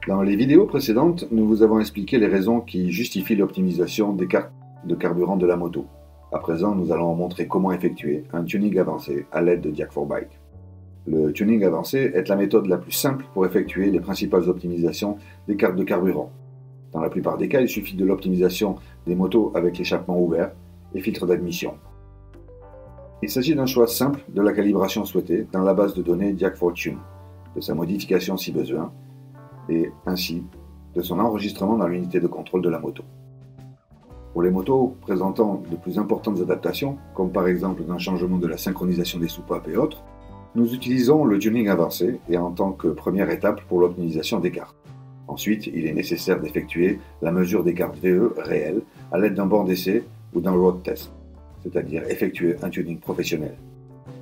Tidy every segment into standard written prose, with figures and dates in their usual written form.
Dans les vidéos précédentes, nous vous avons expliqué les raisons qui justifient l'optimisation des cartes de carburant de la moto. À présent, nous allons montrer comment effectuer un tuning avancé à l'aide de Jack4Bike. Le tuning avancé est la méthode la plus simple pour effectuer les principales optimisations des cartes de carburant. Dans la plupart des cas, il suffit de l'optimisation des motos avec l'échappement ouvert et filtre d'admission. Il s'agit d'un choix simple de la calibration souhaitée dans la base de données Jack4Tune, de sa modification si besoin, et ainsi de son enregistrement dans l'unité de contrôle de la moto. Pour les motos présentant de plus importantes adaptations, comme par exemple un changement de la synchronisation des soupapes et autres, nous utilisons le tuning avancé et en tant que première étape pour l'optimisation des cartes. Ensuite, il est nécessaire d'effectuer la mesure des cartes VE réelles à l'aide d'un banc d'essai ou d'un road test, c'est-à-dire effectuer un tuning professionnel.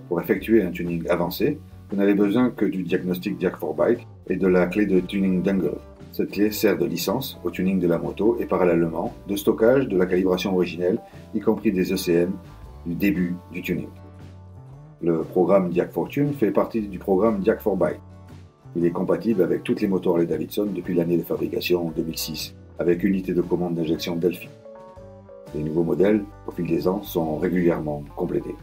Pour effectuer un tuning avancé, vous n'avez besoin que du diagnostic Jack4Bike et de la clé de tuning dongle. Cette clé sert de licence au tuning de la moto et parallèlement de stockage de la calibration originelle, y compris des ECM du début du tuning. Le programme Jack4Tune fait partie du programme Jack4Bike. Il est compatible avec toutes les motos Harley-Davidson depuis l'année de fabrication en 2006, avec unité de commande d'injection Delphi. Les nouveaux modèles, au fil des ans, sont régulièrement complétés.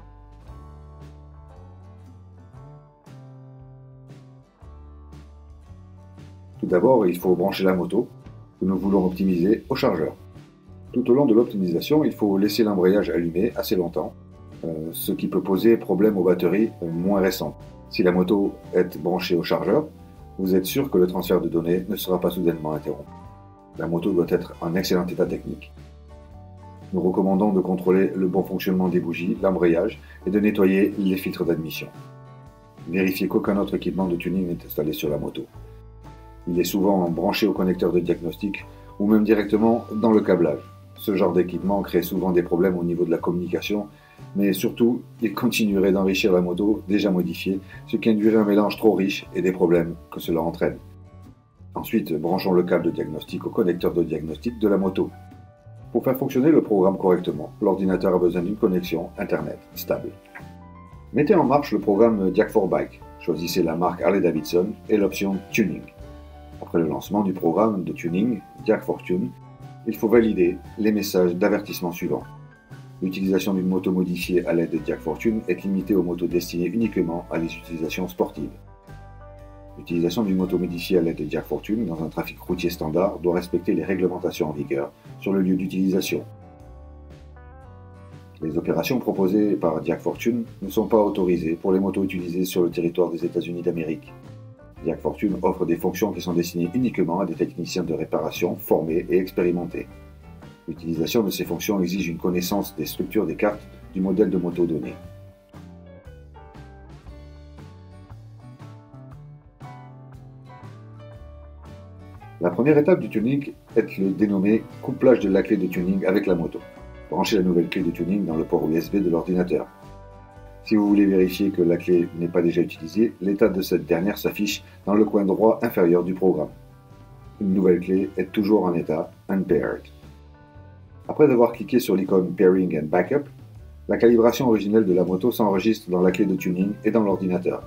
Tout d'abord, il faut brancher la moto, que nous voulons optimiser, au chargeur. Tout au long de l'optimisation, il faut laisser l'embrayage allumé assez longtemps, ce qui peut poser problème aux batteries moins récentes. Si la moto est branchée au chargeur, vous êtes sûr que le transfert de données ne sera pas soudainement interrompu. La moto doit être en excellent état technique. Nous recommandons de contrôler le bon fonctionnement des bougies, l'embrayage et de nettoyer les filtres d'admission. Vérifiez qu'aucun autre équipement de tuning n'est installé sur la moto. Il est souvent branché au connecteur de diagnostic ou même directement dans le câblage. Ce genre d'équipement crée souvent des problèmes au niveau de la communication, mais surtout, il continuerait d'enrichir la moto déjà modifiée, ce qui induirait un mélange trop riche et des problèmes que cela entraîne. Ensuite, branchons le câble de diagnostic au connecteur de diagnostic de la moto. Pour faire fonctionner le programme correctement, l'ordinateur a besoin d'une connexion Internet stable. Mettez en marche le programme Jack4Bike. Choisissez la marque Harley-Davidson et l'option Tuning. Après le lancement du programme de tuning Jack4Tune, il faut valider les messages d'avertissement suivants. L'utilisation d'une moto modifiée à l'aide de Jack4Tune est limitée aux motos destinées uniquement à des utilisations sportives. L'utilisation d'une moto modifiée à l'aide de Jack4Tune dans un trafic routier standard doit respecter les réglementations en vigueur sur le lieu d'utilisation. Les opérations proposées par Jack4Tune ne sont pas autorisées pour les motos utilisées sur le territoire des États-Unis d'Amérique. Jack4Tune offre des fonctions qui sont destinées uniquement à des techniciens de réparation formés et expérimentés. L'utilisation de ces fonctions exige une connaissance des structures des cartes du modèle de moto donné. La première étape du tuning est le dénommé couplage de la clé de tuning avec la moto. Branchez la nouvelle clé de tuning dans le port USB de l'ordinateur. Si vous voulez vérifier que la clé n'est pas déjà utilisée, l'état de cette dernière s'affiche dans le coin droit inférieur du programme. Une nouvelle clé est toujours en état unpaired. Après avoir cliqué sur l'icône Pairing and Backup, la calibration originelle de la moto s'enregistre dans la clé de tuning et dans l'ordinateur.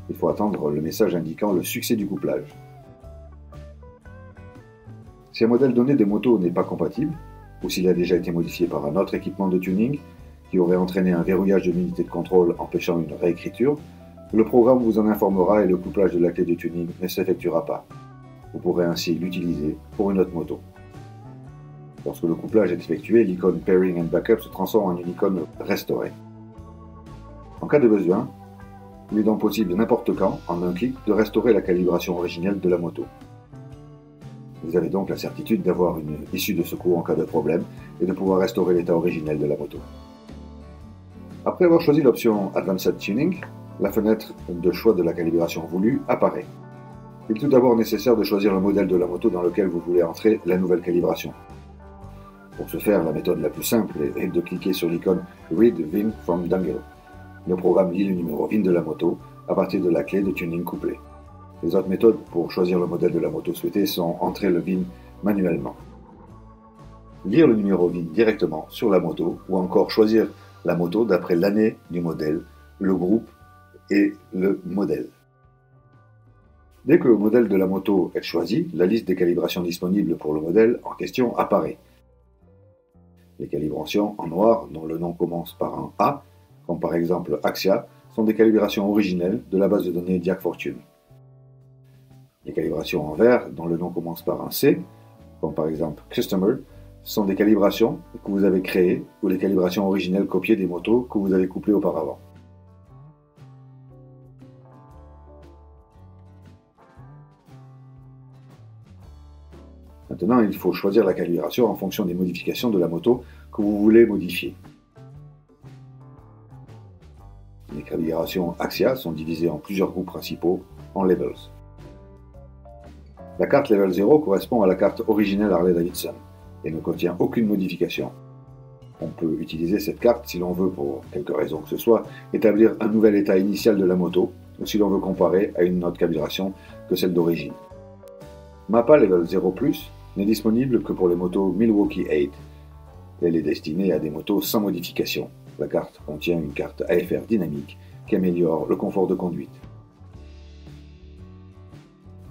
Il faut attendre le message indiquant le succès du couplage. Si un modèle donné de moto n'est pas compatible, ou s'il a déjà été modifié par un autre équipement de tuning, qui aurait entraîné un verrouillage de l'unité de contrôle empêchant une réécriture, le programme vous en informera et le couplage de la clé de tuning ne s'effectuera pas. Vous pourrez ainsi l'utiliser pour une autre moto. Lorsque le couplage est effectué, l'icône Pairing and Backup se transforme en une icône restaurée. En cas de besoin, il est donc possible n'importe quand, en un clic, de restaurer la calibration originelle de la moto. Vous avez donc la certitude d'avoir une issue de secours en cas de problème et de pouvoir restaurer l'état originel de la moto. Après avoir choisi l'option Advanced Tuning, la fenêtre de choix de la calibration voulue apparaît. Il est tout d'abord nécessaire de choisir le modèle de la moto dans lequel vous voulez entrer la nouvelle calibration. Pour ce faire, la méthode la plus simple est de cliquer sur l'icône Read VIN from Dongle. Le programme lit le numéro VIN de la moto à partir de la clé de tuning couplée. Les autres méthodes pour choisir le modèle de la moto souhaitée sont entrer le VIN manuellement, lire le numéro VIN directement sur la moto ou encore choisir la moto d'après l'année du modèle, le groupe et le modèle. Dès que le modèle de la moto est choisi, la liste des calibrations disponibles pour le modèle en question apparaît. Les calibrations en noir, dont le nom commence par un A, comme par exemple Axia, sont des calibrations originelles de la base de données Diag Fortune. Les calibrations en vert, dont le nom commence par un C, comme par exemple Customer, sont des calibrations que vous avez créées ou les calibrations originelles copiées des motos que vous avez couplées auparavant. Maintenant, il faut choisir la calibration en fonction des modifications de la moto que vous voulez modifier. Les calibrations Axia sont divisées en plusieurs groupes principaux en levels. La carte Level 0 correspond à la carte originelle Harley-Davidson et ne contient aucune modification. On peut utiliser cette carte si l'on veut, pour quelque raison que ce soit, établir un nouvel état initial de la moto ou si l'on veut comparer à une autre calibration que celle d'origine. Mappa Level 0+, n'est disponible que pour les motos Milwaukee 8. Elle est destinée à des motos sans modification. La carte contient une carte AFR dynamique qui améliore le confort de conduite.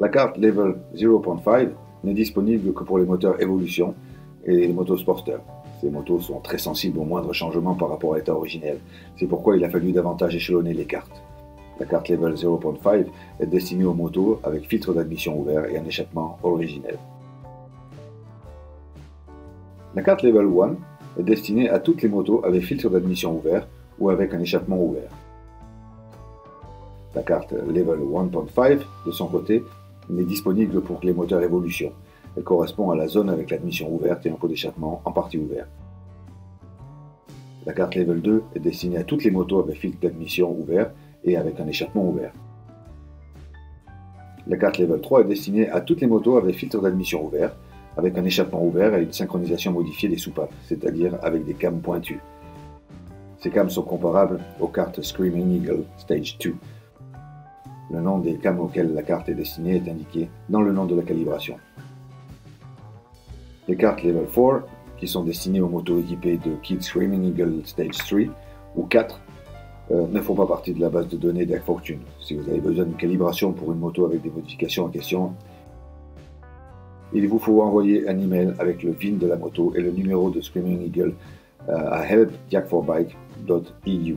La carte Level 0.5 n'est disponible que pour les moteurs Evolution et les motos Sporter. Ces motos sont très sensibles aux moindres changements par rapport à l'état originel. C'est pourquoi il a fallu davantage échelonner les cartes. La carte Level 0.5 est destinée aux motos avec filtre d'admission ouvert et un échappement originel. La carte Level 1 est destinée à toutes les motos avec filtre d'admission ouvert ou avec un échappement ouvert. La carte Level 1.5, de son côté, n'est disponible pour les moteurs Evolution. Elle correspond à la zone avec l'admission ouverte et un pot d'échappement en partie ouvert. La carte Level 2 est destinée à toutes les motos avec filtre d'admission ouvert et avec un échappement ouvert. La carte Level 3 est destinée à toutes les motos avec filtre d'admission ouvert, avec un échappement ouvert et une synchronisation modifiée des soupapes, c'est-à-dire avec des cams pointus. Ces cams sont comparables aux cartes Screaming Eagle Stage 2. Le nom des cams auxquels la carte est destinée est indiqué dans le nom de la calibration. Les cartes Level 4, qui sont destinées aux motos équipées de kit Screaming Eagle Stage 3 ou 4, ne font pas partie de la base de données Diag Fortune. Si vous avez besoin d'une calibration pour une moto avec des modifications en question, il vous faut envoyer un email avec le VIN de la moto et le numéro de Screaming Eagle à help@diag4bike.eu.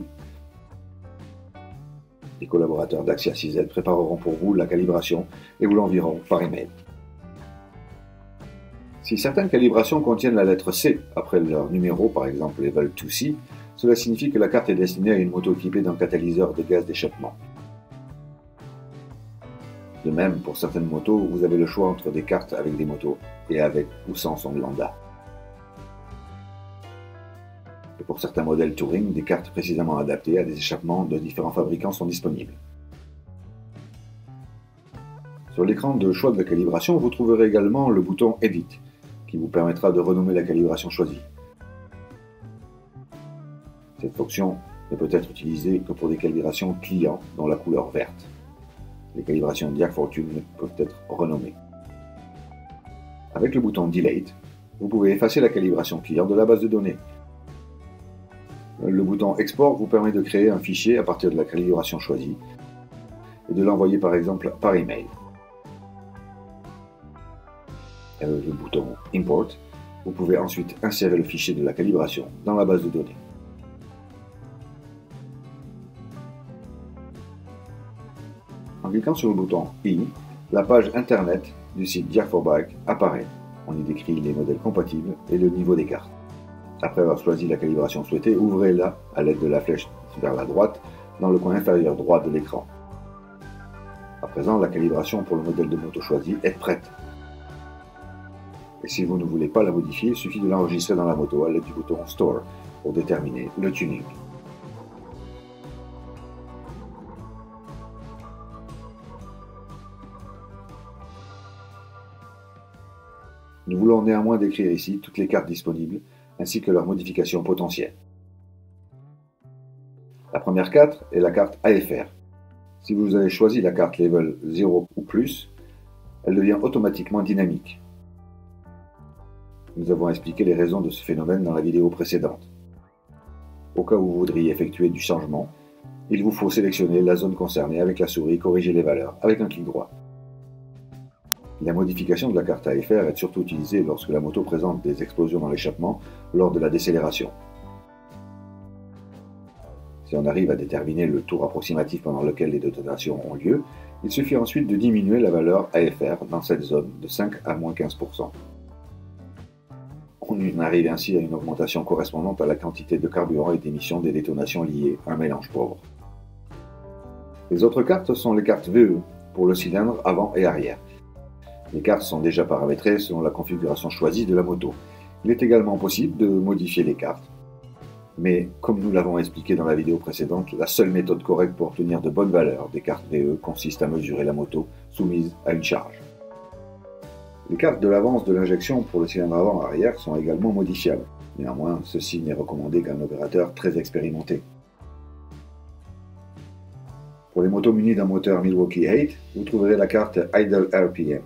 Les collaborateurs d'Axia 6Z prépareront pour vous la calibration et vous l'enverront par email. Si certaines calibrations contiennent la lettre C après leur numéro, par exemple Level 2C, cela signifie que la carte est destinée à une moto équipée d'un catalyseur de gaz d'échappement. De même, pour certaines motos, vous avez le choix entre des cartes avec des motos et avec ou sans son lambda. Et pour certains modèles Touring, des cartes précisément adaptées à des échappements de différents fabricants sont disponibles. Sur l'écran de choix de la calibration, vous trouverez également le bouton Edit, qui vous permettra de renommer la calibration choisie. Cette fonction ne peut être utilisée que pour des calibrations clients dont la couleur verte. Les calibrations Diag Fortune peuvent être renommées. Avec le bouton Delete, vous pouvez effacer la calibration client de la base de données. Le bouton Export vous permet de créer un fichier à partir de la calibration choisie et de l'envoyer par exemple par email. Avec le bouton Import, vous pouvez ensuite insérer le fichier de la calibration dans la base de données. En cliquant sur le bouton In, la page internet du site Diag4bike apparaît. On y décrit les modèles compatibles et le niveau des cartes. Après avoir choisi la calibration souhaitée, ouvrez-la à l'aide de la flèche vers la droite dans le coin inférieur droit de l'écran. À présent, la calibration pour le modèle de moto choisi est prête. Et si vous ne voulez pas la modifier, il suffit de l'enregistrer dans la moto à l'aide du bouton Store pour déterminer le tuning. Nous voulons néanmoins décrire ici toutes les cartes disponibles ainsi que leurs modifications potentielles. La première carte est la carte AFR. Si vous avez choisi la carte Level 0 ou plus, elle devient automatiquement dynamique. Nous avons expliqué les raisons de ce phénomène dans la vidéo précédente. Au cas où vous voudriez effectuer du changement, il vous faut sélectionner la zone concernée avec la souris et corriger les valeurs avec un clic droit. La modification de la carte AFR est surtout utilisée lorsque la moto présente des explosions dans l'échappement lors de la décélération. Si on arrive à déterminer le tour approximatif pendant lequel les détonations ont lieu, il suffit ensuite de diminuer la valeur AFR dans cette zone de 5 à moins 15%. On arrive ainsi à une augmentation correspondante à la quantité de carburant et d'émissions des détonations liées à un mélange pauvre. Les autres cartes sont les cartes VE pour le cylindre avant et arrière. Les cartes sont déjà paramétrées selon la configuration choisie de la moto. Il est également possible de modifier les cartes. Mais comme nous l'avons expliqué dans la vidéo précédente, la seule méthode correcte pour obtenir de bonnes valeurs des cartes VE consiste à mesurer la moto soumise à une charge. Les cartes de l'avance de l'injection pour le cylindre avant-arrière sont également modifiables. Néanmoins, ceci n'est recommandé qu'à un opérateur très expérimenté. Pour les motos munies d'un moteur Milwaukee 8, vous trouverez la carte Idle RPM.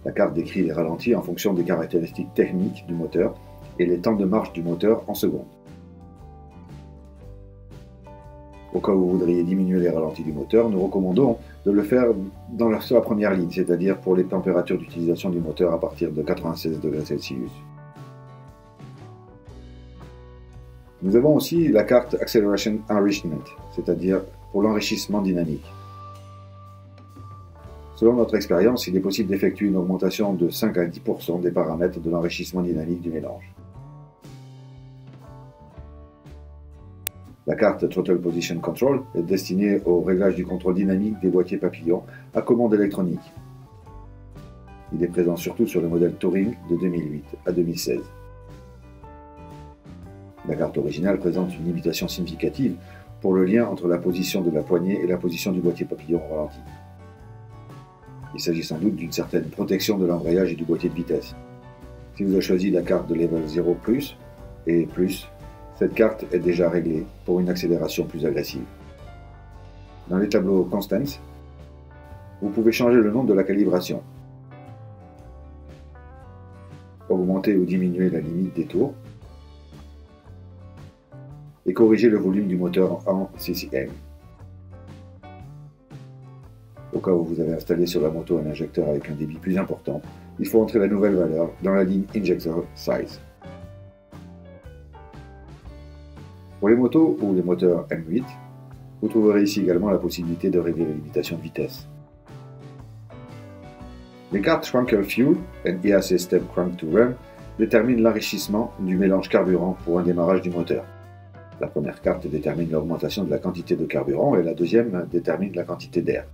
La carte décrit les ralentis en fonction des caractéristiques techniques du moteur et les temps de marche du moteur en secondes. Au cas où vous voudriez diminuer les ralentis du moteur, nous recommandons de le faire sur la première ligne, c'est-à-dire pour les températures d'utilisation du moteur à partir de 96 degrés Celsius. Nous avons aussi la carte Acceleration Enrichment, c'est-à-dire pour l'enrichissement dynamique. Selon notre expérience, il est possible d'effectuer une augmentation de 5 à 10% des paramètres de l'enrichissement dynamique du mélange. La carte Throttle Position Control est destinée au réglage du contrôle dynamique des boîtiers papillons à commande électronique. Il est présent surtout sur le modèle Touring de 2008 à 2016. La carte originale présente une limitation significative pour le lien entre la position de la poignée et la position du boîtier papillon au ralenti. Il s'agit sans doute d'une certaine protection de l'embrayage et du boîtier de vitesse. Si vous avez choisi la carte de Level 0 Plus et Plus, cette carte est déjà réglée pour une accélération plus agressive. Dans les tableaux Constants, vous pouvez changer le nom de la calibration, augmenter ou diminuer la limite des tours, et corriger le volume du moteur en CCM. Au cas où vous avez installé sur la moto un injecteur avec un débit plus important, il faut entrer la nouvelle valeur dans la ligne Injector Size. Pour les motos ou les moteurs M8, vous trouverez ici également la possibilité de régler les limitations de vitesse. Les cartes Schwankel Fuel et EAC Step Crank to Run déterminent l'enrichissement du mélange carburant pour un démarrage du moteur. La première carte détermine l'augmentation de la quantité de carburant et la deuxième détermine la quantité d'air.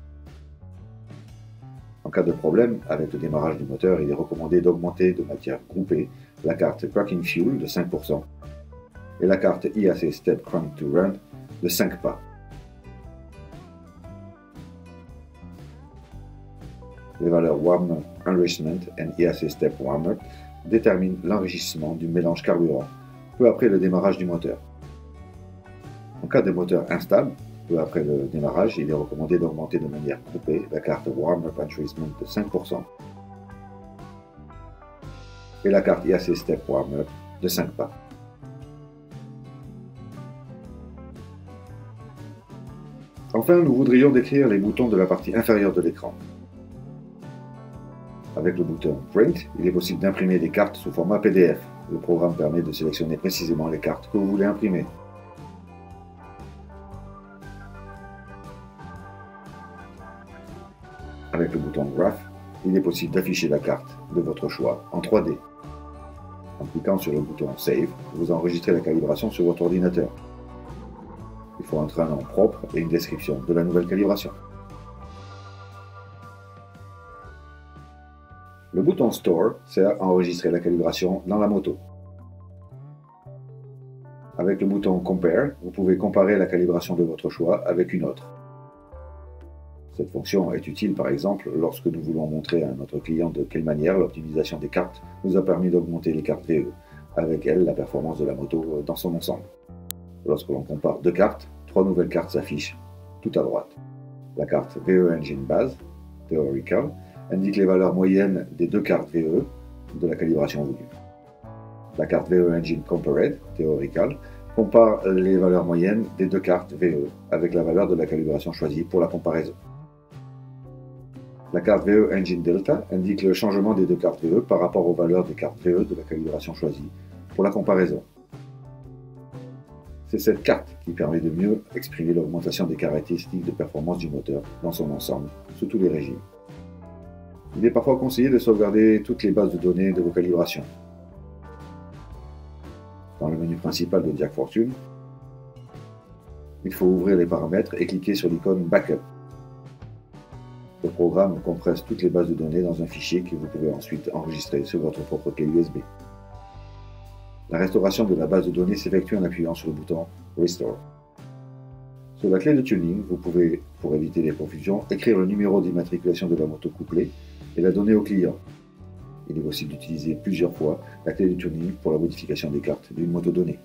En cas de problème avec le démarrage du moteur, il est recommandé d'augmenter de manière groupée la carte Cracking Fuel de 5% et la carte EAC Step Crank to Run de 5 pas. Les valeurs Warm Up Enrichment et EAC Step Warm Up déterminent l'enrichissement du mélange carburant peu après le démarrage du moteur. En cas de moteur instable, peu après le démarrage, il est recommandé d'augmenter de manière groupée la carte Warm Up Enrichment de 5% et la carte EAC Step Warm Up de 5 pas. Enfin, nous voudrions décrire les boutons de la partie inférieure de l'écran. Avec le bouton Print, il est possible d'imprimer des cartes sous format PDF. Le programme permet de sélectionner précisément les cartes que vous voulez imprimer. Avec le bouton Graph, il est possible d'afficher la carte de votre choix en 3D. En cliquant sur le bouton Save, vous enregistrez la calibration sur votre ordinateur. Il faut entrer un nom propre et une description de la nouvelle calibration. Le bouton Store sert à enregistrer la calibration dans la moto. Avec le bouton Compare, vous pouvez comparer la calibration de votre choix avec une autre. Cette fonction est utile par exemple lorsque nous voulons montrer à notre client de quelle manière l'optimisation des cartes nous a permis d'augmenter les cartes VE, avec elles la performance de la moto dans son ensemble. Lorsque l'on compare deux cartes, 3 nouvelles cartes s'affichent, tout à droite. La carte VE Engine Base, Theoretical, indique les valeurs moyennes des deux cartes VE de la calibration voulue. La carte VE Engine Compared, Theoretical, compare les valeurs moyennes des deux cartes VE avec la valeur de la calibration choisie pour la comparaison. La carte VE Engine Delta indique le changement des deux cartes VE par rapport aux valeurs des cartes VE de la calibration choisie pour la comparaison. C'est cette carte qui permet de mieux exprimer l'augmentation des caractéristiques de performance du moteur dans son ensemble, sous tous les régimes. Il est parfois conseillé de sauvegarder toutes les bases de données de vos calibrations. Dans le menu principal de Jack Fortune, il faut ouvrir les paramètres et cliquer sur l'icône Backup. Le programme compresse toutes les bases de données dans un fichier que vous pouvez ensuite enregistrer sur votre propre clé USB. La restauration de la base de données s'effectue en appuyant sur le bouton Restore. Sur la clé de tuning, vous pouvez, pour éviter les confusions, écrire le numéro d'immatriculation de la moto couplée et la donner au client. Il est possible d'utiliser plusieurs fois la clé de tuning pour la modification des cartes d'une moto donnée.